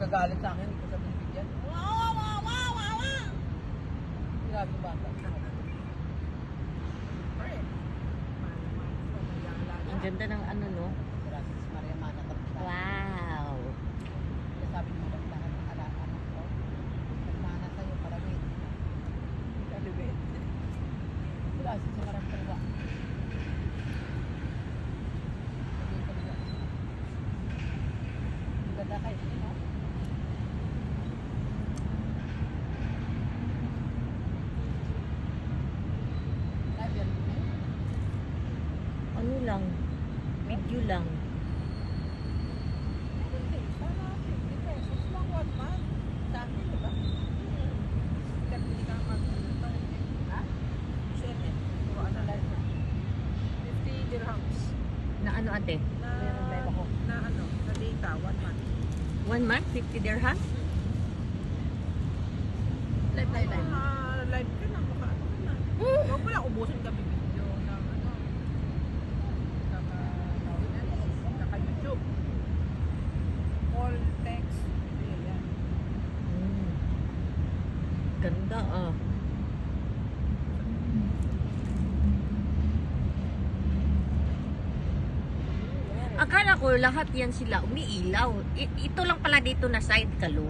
magagalit sa akin, hindi ko sabihin bigyan. Grabe bata. Ang ganda ng ano, no? Gracias, Maria Mana. Wow! Sabi mo ba lahat ng anak ko? Nagmana sa'yo, paramit. Kalibet. Gracias sa marang kalwa. Ang ganda kayo, no? Ano lang? Video lang. Hindi, para 50 pesos lang 1 month. Sa akin, di ba? Hindi ka mag-ito. Ha? 7. Puro ano lang. 50 dirhams. Na ano, ate? Na ano, na data, 1 month. 1 month? 50 dirham? Live. Live ka na, baka ano ka na. Huwag mo lang ubusin kami video ng ano. Naka-YouTube. Call, text, video yan. Ganda, ah. Akala ko lahat yan sila umiilaw. Ito lang pala dito na side kalo.